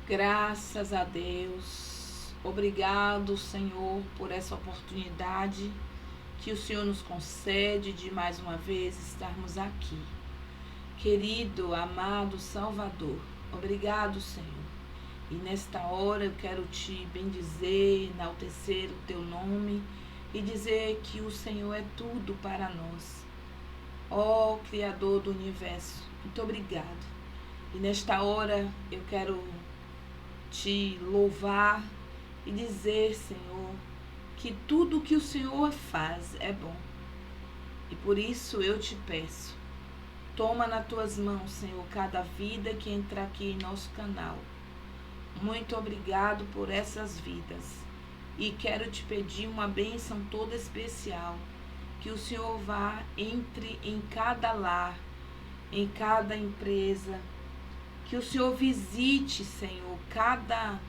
Graças a Deus. Obrigado, Senhor, por essa oportunidade que o Senhor nos concede de mais uma vez estarmos aqui. Querido, amado Salvador, obrigado, Senhor. E nesta hora eu quero te bendizer, enaltecer o teu nome e dizer que o Senhor é tudo para nós. Ó Criador do Universo, muito obrigado. E nesta hora eu quero te louvar e dizer, Senhor, que tudo que o Senhor faz é bom. E por isso eu te peço, toma nas tuas mãos, Senhor, cada vida que entra aqui em nosso canal. Muito obrigado por essas vidas. E quero te pedir uma bênção toda especial, que o Senhor vá, entre em cada lar, em cada empresa, que o Senhor visite, Senhor, cada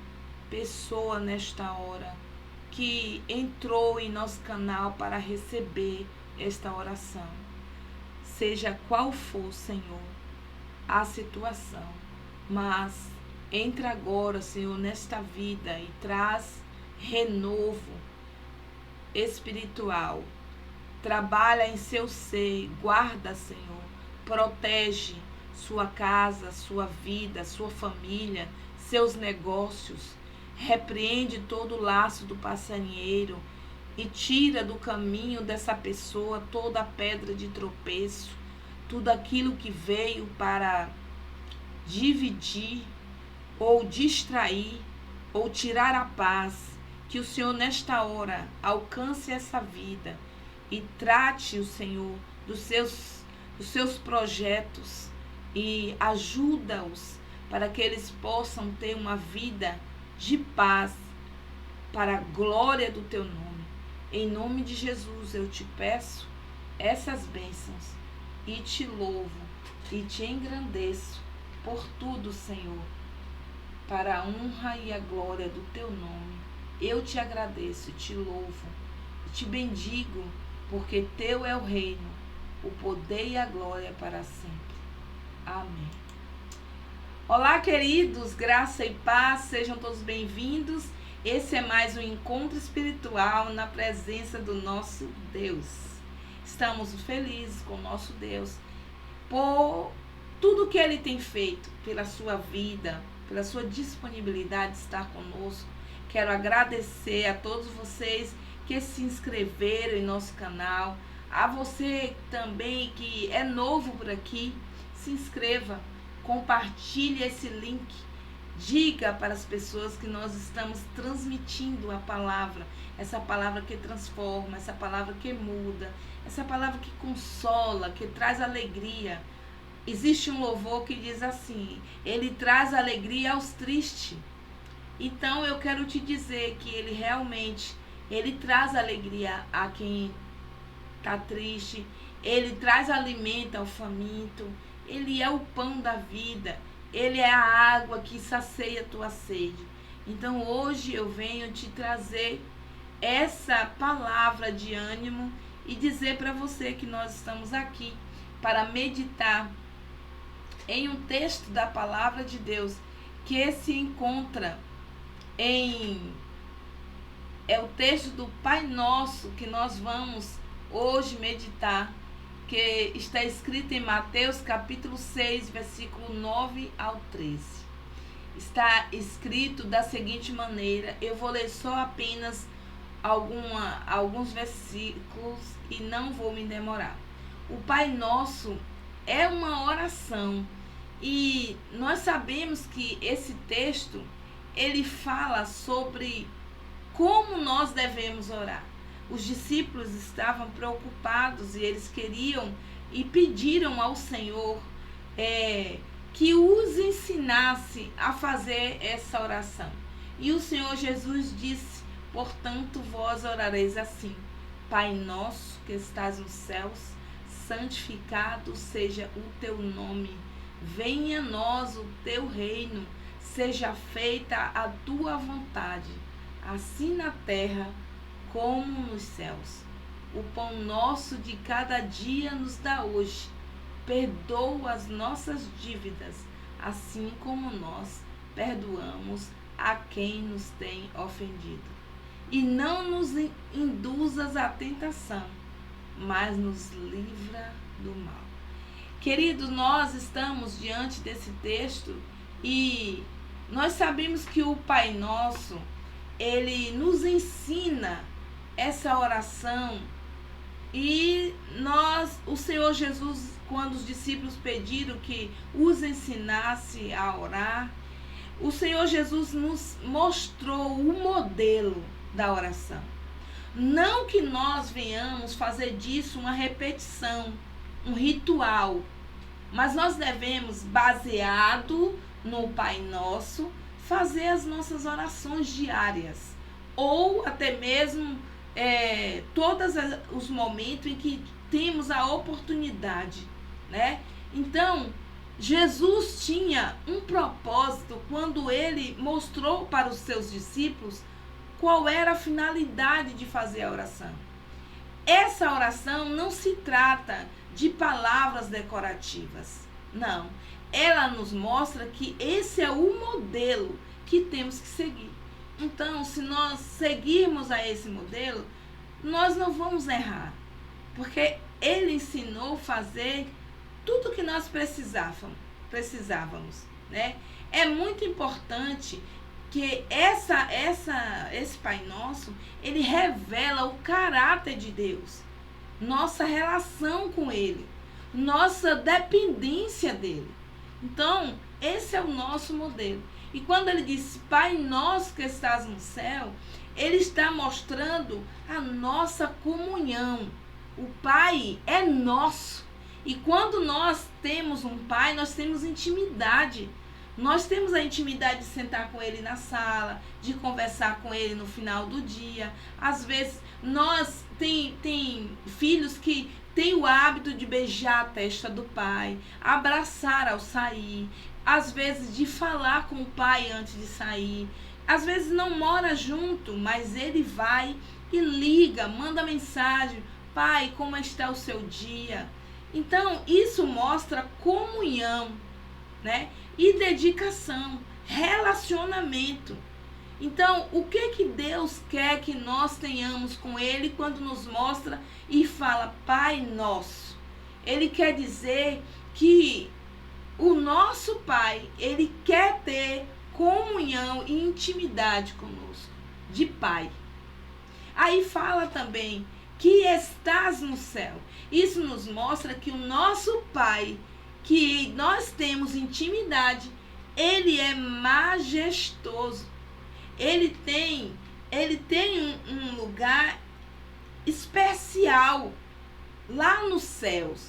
pessoa nesta hora que entrou em nosso canal para receber esta oração. Seja qual for, Senhor, a situação, mas entra agora, Senhor, nesta vida e traz renovo espiritual. Trabalha em seu ser, guarda, Senhor, protege sua casa, sua vida, sua família, seus negócios. Repreende todo o laço do passarinheiro e tira do caminho dessa pessoa toda a pedra de tropeço, tudo aquilo que veio para dividir ou distrair ou tirar a paz. Que o Senhor nesta hora alcance essa vida e trate o Senhor dos seus projetos e ajuda-os para que eles possam ter uma vida de paz para a glória do teu nome. Em nome de Jesus eu te peço essas bênçãos e te louvo e te engrandeço por tudo, Senhor, para a honra e a glória do teu nome. Eu te agradeço, te louvo e te bendigo, porque teu é o reino, o poder e a glória para sempre. Amém. Olá, queridos, graça e paz, sejam todos bem-vindos. Esse é mais um encontro espiritual na presença do nosso Deus. Estamos felizes com o nosso Deus por tudo que Ele tem feito pela sua vida, pela sua disponibilidade de estar conosco. Quero agradecer a todos vocês que se inscreveram em nosso canal. A você também que é novo por aqui, se inscreva, compartilhe esse link, diga para as pessoas que nós estamos transmitindo a palavra, essa palavra que transforma, essa palavra que muda, essa palavra que consola, que traz alegria. Existe um louvor que diz assim: Ele traz alegria aos tristes. Então eu quero te dizer que Ele realmente, Ele traz alegria a quem está triste, Ele traz alimento ao faminto, Ele é o pão da vida, Ele é a água que sacia a tua sede. Então hoje eu venho te trazer essa palavra de ânimo e dizer para você que nós estamos aqui para meditar em um texto da palavra de Deus que se encontra é o texto do Pai Nosso que nós vamos hoje meditar, que está escrito em Mateus capítulo 6, versículo 9 ao 13. Está escrito da seguinte maneira, eu vou ler só apenas alguns versículos e não vou me demorar. O Pai Nosso é uma oração e nós sabemos que esse texto ele fala sobre como nós devemos orar. Os discípulos estavam preocupados e eles queriam e pediram ao Senhor que os ensinasse a fazer essa oração. E o Senhor Jesus disse: portanto, vós orareis assim: Pai nosso que estás nos céus, santificado seja o teu nome. Venha a nós o teu reino. Seja feita a tua vontade, assim na terra como nos céus. O pão nosso de cada dia nos dá hoje. Perdoa as nossas dívidas, assim como nós perdoamos a quem nos tem ofendido. E não nos induzas à tentação, mas nos livra do mal. Queridos, nós estamos diante desse texto e nós sabemos que o Pai Nosso, ele nos ensina essa oração. E o Senhor Jesus, quando os discípulos pediram que os ensinasse a orar, o Senhor Jesus nos mostrou o modelo da oração. Não que nós venhamos fazer disso uma repetição, um ritual, mas nós devemos, baseado no Pai Nosso, fazer as nossas orações diárias, ou até mesmo todos os momentos em que temos a oportunidade, né? Então, Jesus tinha um propósito quando ele mostrou para os seus discípulos qual era a finalidade de fazer a oração. Essa oração não se trata de palavras decorativas, não. Ela nos mostra que esse é o modelo que temos que seguir. Então, se nós seguirmos a esse modelo, nós não vamos errar, porque ele ensinou a fazer tudo o que nós precisávamos, né? É muito importante que esse Pai Nosso, ele revela o caráter de Deus, nossa relação com ele, nossa dependência dele. Então, esse é o nosso modelo. E quando ele diz Pai Nosso que estás no céu, ele está mostrando a nossa comunhão. O Pai é nosso. E quando nós temos um Pai, nós temos intimidade. Nós temos a intimidade de sentar com ele na sala, de conversar com ele no final do dia. Às vezes, nós tem filhos que têm o hábito de beijar a testa do pai, abraçar ao sair, às vezes de falar com o pai antes de sair. Às vezes não mora junto, mas ele vai e liga, manda mensagem: pai, como está o seu dia? Então, isso mostra comunhão, né? E dedicação, relacionamento. Então, o que Deus quer que nós tenhamos com ele quando nos mostra e fala Pai Nosso? Ele quer dizer que o nosso Pai, ele quer ter comunhão e intimidade conosco, de Pai. Aí fala também que estás no céu. Isso nos mostra que o nosso Pai, que nós temos intimidade, ele é majestoso. Ele tem um lugar especial lá nos céus,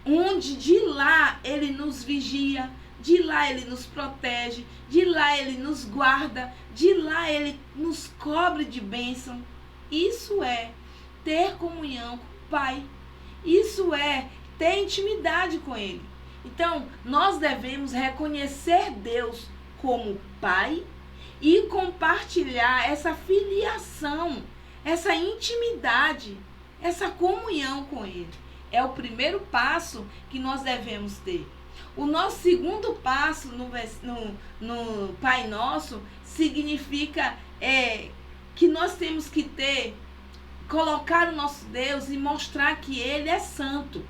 onde de lá ele nos vigia, de lá ele nos protege, de lá ele nos guarda, de lá ele nos cobre de bênção. Isso é ter comunhão com o Pai. Isso é ter intimidade com ele. Então, nós devemos reconhecer Deus como Pai e compartilhar essa filiação, essa intimidade, essa comunhão com ele. É o primeiro passo que nós devemos ter. O nosso segundo passo no Pai Nosso significa que nós temos que colocar o nosso Deus e mostrar que ele é santo.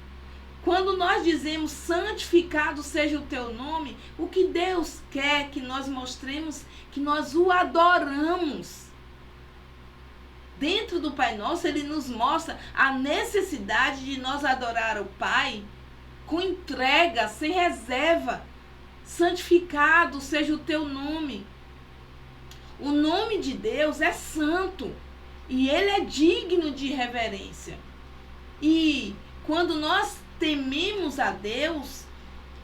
Quando nós dizemos santificado seja o teu nome, o que Deus quer que nós mostremos que nós o adoramos. Dentro do Pai Nosso, ele nos mostra a necessidade de nós adorar o Pai com entrega, sem reserva. Santificado seja o teu nome. O nome de Deus é santo e ele é digno de reverência. E quando nós tememos a Deus,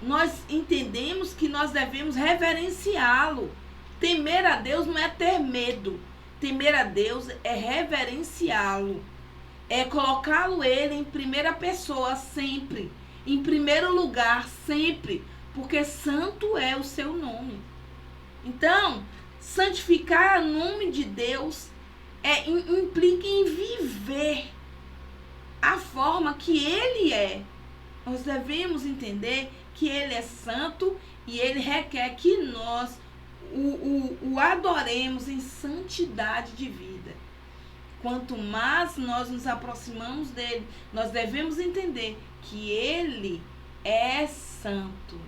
nós entendemos que nós devemos reverenciá-lo. Temer a Deus não é ter medo. Temer a Deus é reverenciá-lo. É colocá-lo ele em primeira pessoa sempre. Em primeiro lugar sempre. Porque santo é o seu nome. Então, santificar o nome de Deus implica em viver a forma que ele é. Nós devemos entender que ele é santo e ele requer que nós o adoremos em santidade de vida. Quanto mais nós nos aproximamos dele, nós devemos entender que ele é santo.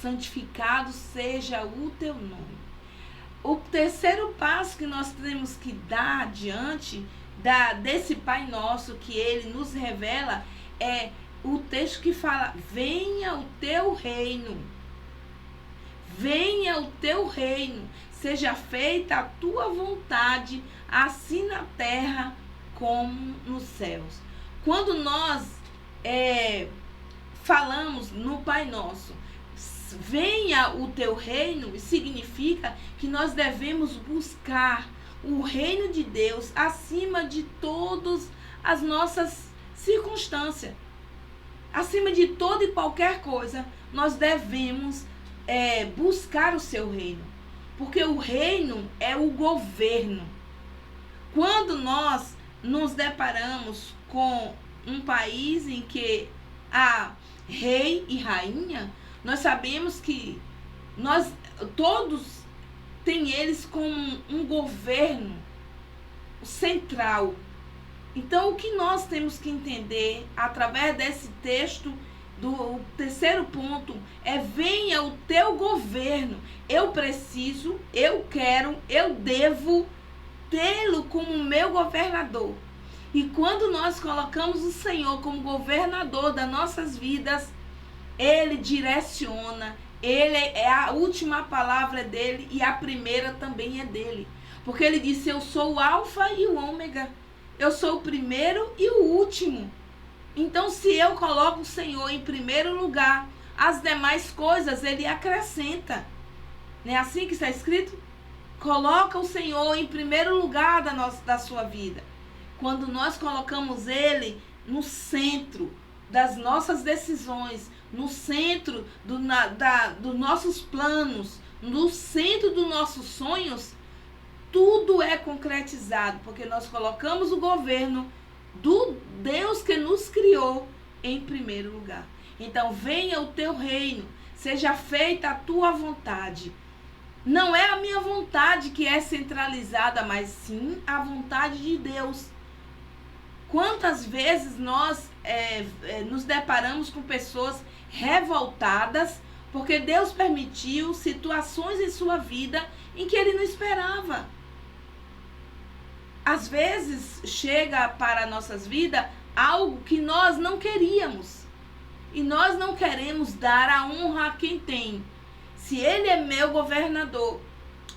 Santificado seja o teu nome. O terceiro passo que nós temos que dar diante desse Pai Nosso que ele nos revela é o texto que fala: venha o teu reino. Venha o teu reino. Seja feita a tua vontade, assim na terra como nos céus. Quando nós falamos no Pai Nosso, venha o teu reino, significa que nós devemos buscar o reino de Deus acima de todas as nossas circunstâncias. Acima de toda e qualquer coisa, nós devemos buscar o seu reino. Porque o reino é o governo. Quando nós nos deparamos com um país em que há rei e rainha, nós sabemos que todos têm eles como um governo central. Então, o que nós temos que entender através desse texto, do terceiro ponto, é: venha o teu governo. Eu preciso, eu quero, eu devo tê-lo como meu governador. E quando nós colocamos o Senhor como governador das nossas vidas, ele direciona, ele é a última palavra dele e a primeira também é dele. Porque ele disse: eu sou o alfa e o ômega. Eu sou o primeiro e o último. Então, se eu coloco o Senhor em primeiro lugar, as demais coisas ele acrescenta. Não é assim que está escrito? Coloca o Senhor em primeiro lugar da sua vida. Quando nós colocamos ele no centro das nossas decisões, no centro dos nossos planos, no centro dos nossos sonhos, tudo é concretizado, porque nós colocamos o governo do Deus que nos criou em primeiro lugar. Então, venha o teu reino, seja feita a tua vontade. Não é a minha vontade que é centralizada, mas sim a vontade de Deus. Quantas vezes nós nos deparamos com pessoas revoltadas porque Deus permitiu situações em sua vida em que ele não esperava. Às vezes chega para nossas vidas algo que nós não queríamos. E nós não queremos dar a honra a quem tem. Se ele é meu governador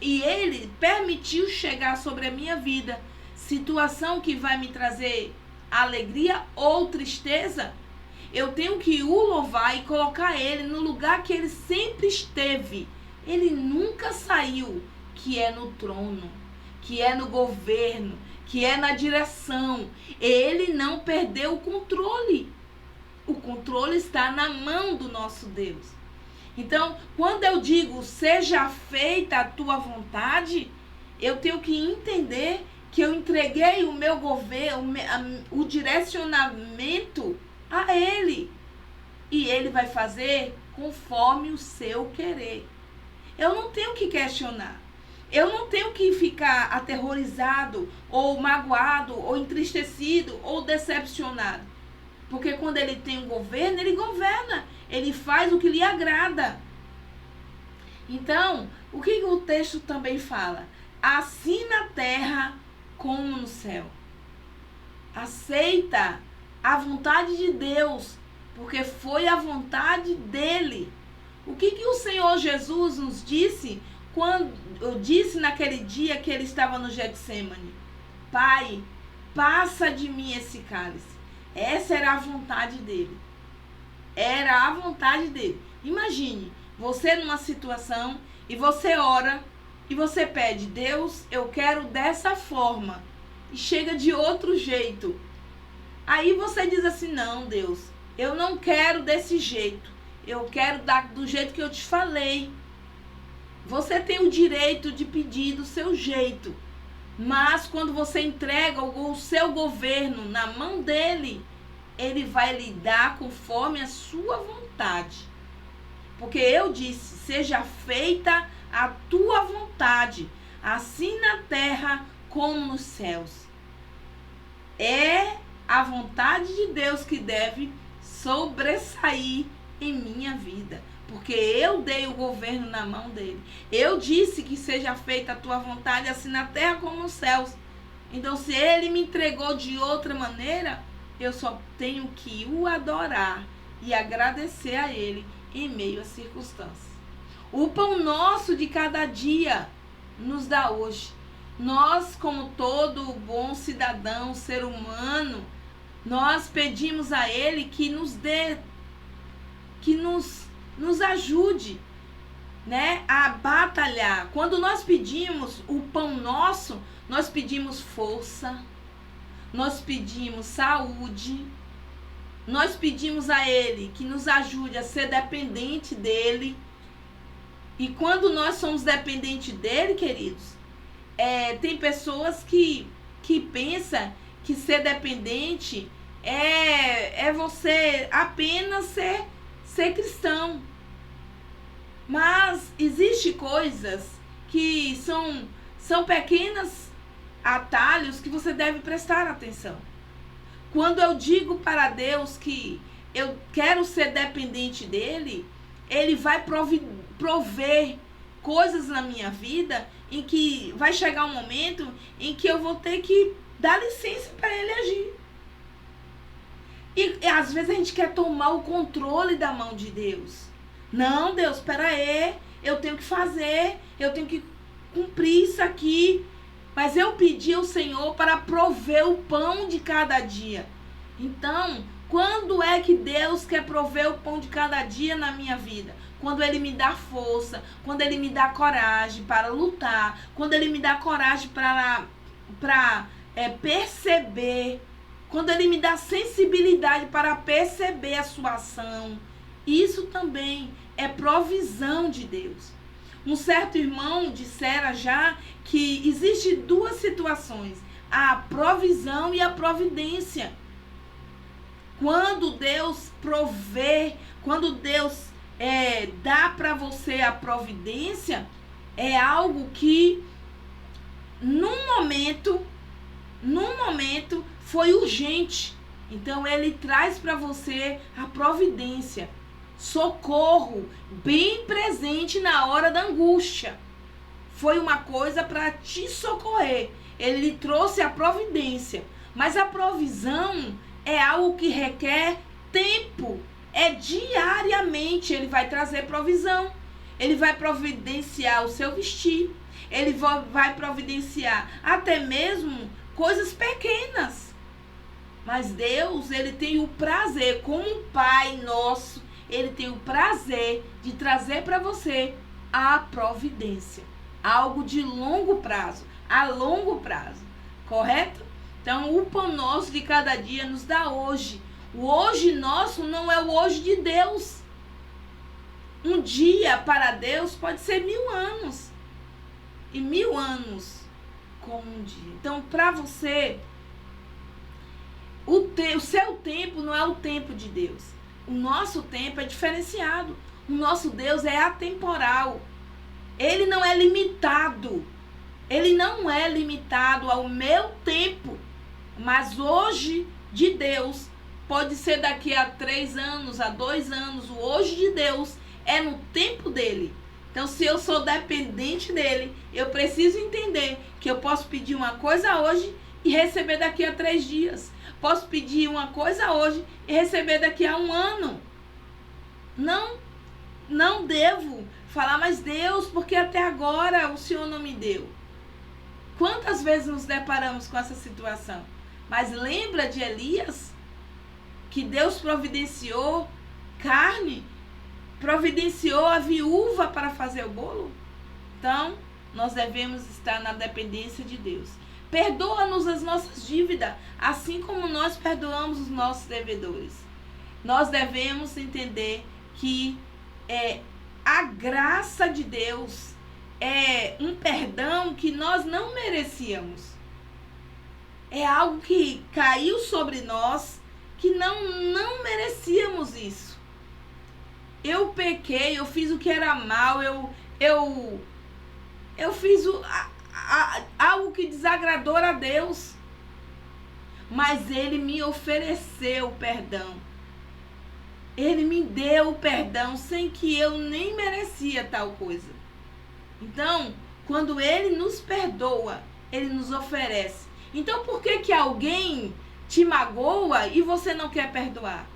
e ele permitiu chegar sobre a minha vida situação que vai me trazer alegria ou tristeza, eu tenho que o louvar e colocar ele no lugar que ele sempre esteve. Ele nunca saiu, que é no trono, que é no governo, que é na direção. Ele não perdeu o controle. O controle está na mão do nosso Deus. Então, quando eu digo seja feita a tua vontade, eu tenho que entender que eu entreguei o meu governo, o direcionamento a ele. E ele vai fazer conforme o seu querer. Eu não tenho que questionar. Eu não tenho que ficar aterrorizado, ou magoado, ou entristecido, ou decepcionado. Porque quando ele tem um governo, ele governa. Ele faz o que lhe agrada. Então, o que o texto também fala? Assim na terra como no céu. Aceita a vontade de Deus, porque foi a vontade dele. O que o Senhor Jesus nos disse quando eu disse naquele dia que ele estava no Getsêmani? Pai, passa de mim esse cálice. Essa era a vontade dele. Era a vontade dele. Imagine, você numa situação e você ora e você pede: Deus, eu quero dessa forma. E chega de outro jeito. Aí você diz assim: não, Deus, eu não quero desse jeito. Eu quero do jeito que eu te falei. Você tem o direito de pedir do seu jeito. Mas quando você entrega o seu governo na mão dele, ele vai lhe dar conforme a sua vontade. Porque eu disse: seja feita a tua vontade, assim na terra como nos céus. É a vontade de Deus que deve sobressair em minha vida, porque eu dei o governo na mão dele. Eu disse que seja feita a tua vontade, assim na terra como nos céus. Então, se ele me entregou de outra maneira, eu só tenho que o adorar e agradecer a ele em meio às circunstâncias. O pão nosso de cada dia nos dá hoje. Nós, como todo bom cidadão, ser humano, nós pedimos a ele que nos dê, que nos ajude, né, a batalhar. Quando nós pedimos o pão nosso, nós pedimos força, nós pedimos saúde, nós pedimos a ele que nos ajude a ser dependente dele. E quando nós somos dependentes dele, queridos, tem pessoas que pensam que ser dependente é você apenas ser cristão. Mas existem coisas que são pequenos atalhos que você deve prestar atenção. Quando eu digo para Deus que eu quero ser dependente dele, ele vai prover coisas na minha vida em que vai chegar um momento em que eu vou ter que dar licença para ele agir. E às vezes a gente quer tomar o controle da mão de Deus. Não, Deus, espera aí, eu tenho que fazer, eu tenho que cumprir isso aqui. Mas eu pedi ao Senhor para prover o pão de cada dia. Então, quando é que Deus quer prover o pão de cada dia na minha vida? Quando Ele me dá força, quando Ele me dá coragem para lutar, quando Ele me dá coragem para perceber, quando Ele me dá sensibilidade para perceber a sua ação. Isso também é provisão de Deus. Um certo irmão dissera já que existe duas situações, a provisão e a providência. Quando Deus provê, quando Deus dá para você a providência, é algo que num momento foi urgente. Então ele traz para você a providência, socorro bem presente na hora da angústia. Foi uma coisa para te socorrer. Ele lhe trouxe a providência. Mas a provisão é algo que requer tempo. Diariamente ele vai trazer provisão. Ele vai providenciar o seu vestir. Ele vai providenciar até mesmo coisas pequenas. Mas Deus, ele tem o prazer, como um Pai nosso, ele tem o prazer de trazer para você a providência. Algo de longo prazo, a longo prazo, correto? Então, o pão nosso de cada dia nos dá hoje. O hoje nosso não é o hoje de Deus. Um dia para Deus pode ser 1000 anos. E 1000 anos como um dia. Então, para você, o seu tempo não é o tempo de Deus. O nosso tempo é diferenciado. O nosso Deus é atemporal. Ele não é limitado. Ele não é limitado ao meu tempo. Mas hoje de Deus pode ser daqui a 3 anos, a 2 anos. O hoje de Deus é no tempo dele. Então, se eu sou dependente dele, eu preciso entender que eu posso pedir uma coisa hoje e receber daqui a 3 dias. Posso pedir uma coisa hoje e receber daqui a 1 ano. Não devo falar, mas Deus, porque até agora o Senhor não me deu. Quantas vezes nos deparamos com essa situação? Mas lembra de Elias? Que Deus providenciou carne, providenciou a viúva para fazer o bolo? Então, nós devemos estar na dependência de Deus. Perdoa-nos as nossas dívidas, assim como nós perdoamos os nossos devedores. Nós devemos entender que a graça de Deus é um perdão que nós não merecíamos. É algo que caiu sobre nós, que não merecíamos isso. Eu pequei, eu fiz o que era mal, eu eu fiz algo que desagradou a Deus. Mas ele me ofereceu o perdão. Ele me deu o perdão sem que eu nem merecia tal coisa. Então, quando ele nos perdoa, ele nos oferece. Então, por que alguém te magoa e você não quer perdoar?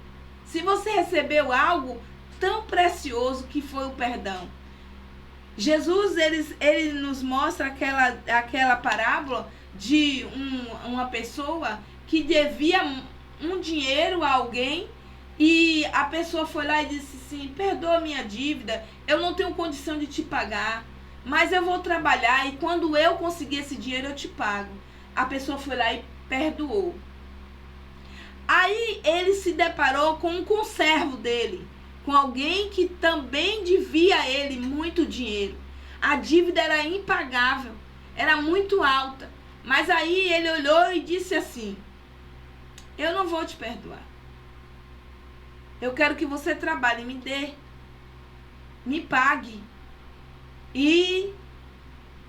Se você recebeu algo tão precioso que foi o perdão. Jesus, ele nos mostra aquela parábola de uma pessoa que devia um dinheiro a alguém e a pessoa foi lá e disse assim: perdoa minha dívida, eu não tenho condição de te pagar, mas eu vou trabalhar e quando eu conseguir esse dinheiro eu te pago. A pessoa foi lá e perdoou. Aí ele se deparou com um conservo dele, com alguém que também devia a ele muito dinheiro. A dívida era impagável, era muito alta. Mas aí ele olhou e disse assim: eu não vou te perdoar. Eu quero que você trabalhe, me dê, me pague. E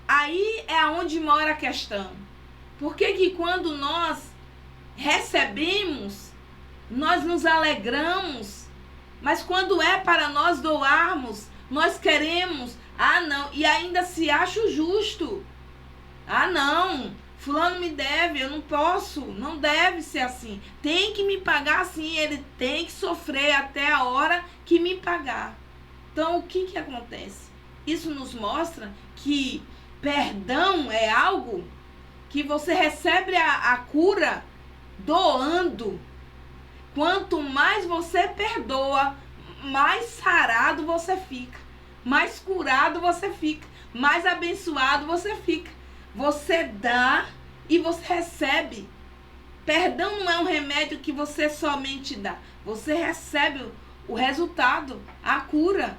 aí é onde mora a questão. Por que quando nós recebemos, nós nos alegramos, mas quando é para nós doarmos, nós queremos, não, e ainda se acha justo. Não, fulano me deve, eu não posso, não deve ser assim. Tem que me pagar assim, ele tem que sofrer até a hora que me pagar. Então, o que acontece? Isso nos mostra que perdão é algo que você recebe a cura doando. Quanto mais você perdoa, mais sarado você fica, mais curado você fica, mais abençoado você fica. Você dá e você recebe. Perdão não é um remédio que você somente dá. Você recebe o resultado, a cura.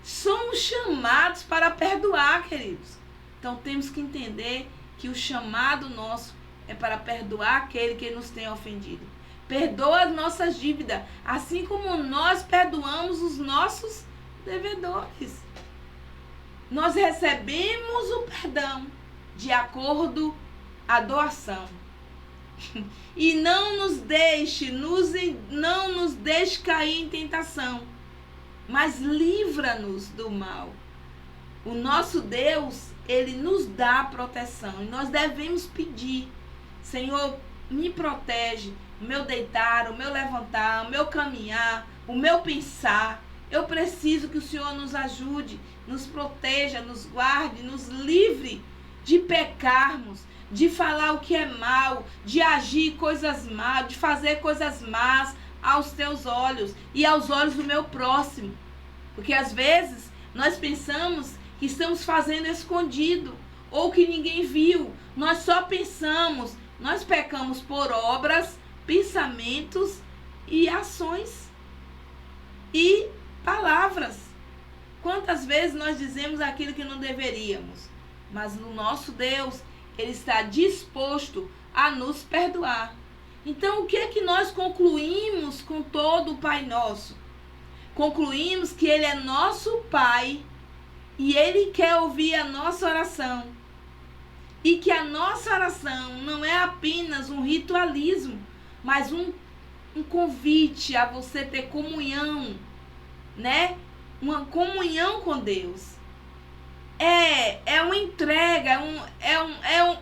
Somos chamados para perdoar, queridos. Então temos que entender que o chamado nosso é para perdoar aquele que nos tem ofendido. Perdoa as nossas dívidas, assim como nós perdoamos os nossos devedores. Nós recebemos o perdão de acordo à doação. E não nos deixe cair em tentação, mas livra-nos do mal. O nosso Deus, ele nos dá proteção e nós devemos pedir: Senhor, me protege, o meu deitar, o meu levantar, o meu caminhar, o meu pensar. Eu preciso que o Senhor nos ajude, nos proteja, nos guarde, nos livre de pecarmos, de falar o que é mal, de agir coisas más, de fazer coisas más aos teus olhos e aos olhos do meu próximo. Porque às vezes nós pensamos que estamos fazendo escondido ou que ninguém viu. Nós só pensamos, nós pecamos por obras, pensamentos e ações e palavras. Quantas vezes nós dizemos aquilo que não deveríamos? Mas o nosso Deus, ele está disposto a nos perdoar. Então, o que é que nós concluímos com todo o Pai Nosso? Concluímos que ele é nosso Pai e ele quer ouvir a nossa oração. E que a nossa oração não é apenas um ritualismo, mas um convite a você ter comunhão, né? Uma comunhão com Deus. É uma entrega,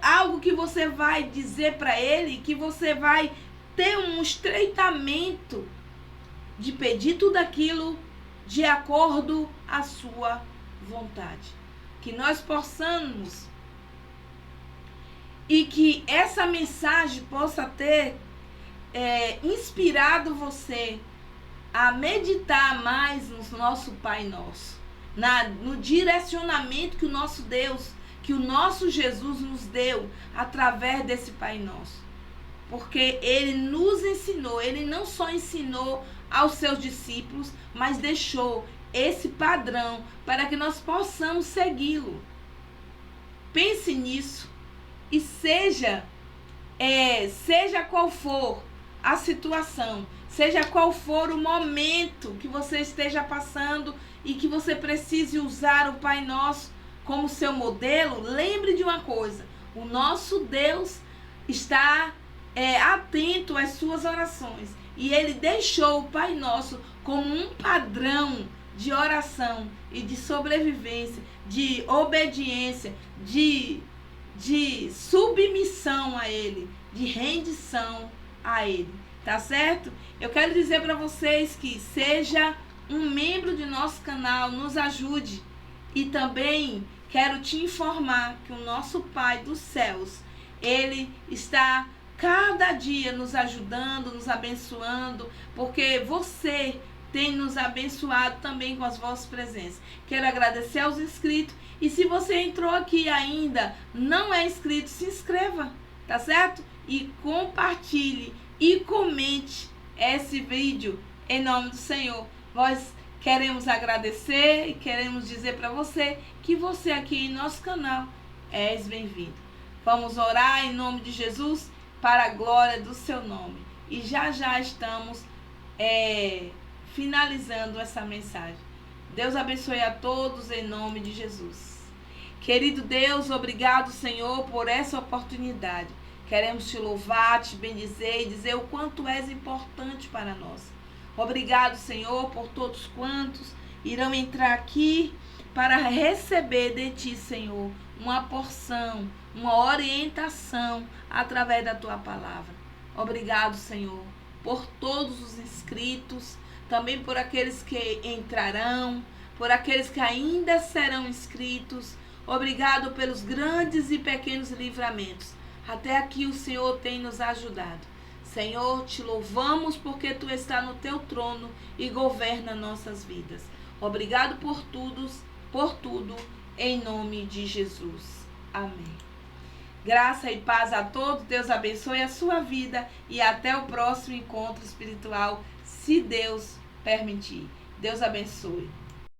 algo que você vai dizer para ele, que você vai ter um estreitamento de pedir tudo aquilo de acordo à sua vontade. Que nós possamos e que essa mensagem possa ter inspirado você a meditar mais no nosso Pai Nosso, no direcionamento que o nosso Deus, que o nosso Jesus nos deu através desse Pai Nosso. Porque ele nos ensinou, ele não só ensinou aos seus discípulos, mas deixou esse padrão para que nós possamos segui-lo. Pense nisso e seja qual for a situação, seja qual for o momento que você esteja passando e que você precise usar o Pai Nosso como seu modelo, lembre de uma coisa: o nosso Deus está atento às suas orações e Ele deixou o Pai Nosso como um padrão de oração e de sobrevivência, de obediência, de submissão a Ele, de rendição a Ele, tá certo? Eu quero dizer para vocês que seja um membro de nosso canal, nos ajude. E também quero te informar que o nosso Pai dos céus, Ele está cada dia nos ajudando, nos abençoando, porque você tem nos abençoado também com as vossas presenças. Quero agradecer aos inscritos. E se você entrou aqui e ainda não é inscrito, se inscreva, tá certo? E compartilhe e comente esse vídeo em nome do Senhor. Nós queremos agradecer e queremos dizer para você que você aqui em nosso canal és bem-vindo. Vamos orar em nome de Jesus para a glória do seu nome. E já estamos finalizando essa mensagem. Deus abençoe a todos em nome de Jesus. Querido Deus, obrigado, Senhor, por essa oportunidade. Queremos te louvar, te bendizer e dizer o quanto és importante para nós. Obrigado, Senhor, por todos quantos irão entrar aqui para receber de ti, Senhor, uma porção, uma orientação através da tua palavra. Obrigado, Senhor, por todos os inscritos, também por aqueles que entrarão, por aqueles que ainda serão inscritos. Obrigado pelos grandes e pequenos livramentos. Até aqui o Senhor tem nos ajudado. Senhor, te louvamos porque tu está no teu trono e governa nossas vidas. Obrigado por tudo, em nome de Jesus. Amém. Graça e paz a todos. Deus abençoe a sua vida e até o próximo encontro espiritual, se Deus permitir. Deus abençoe.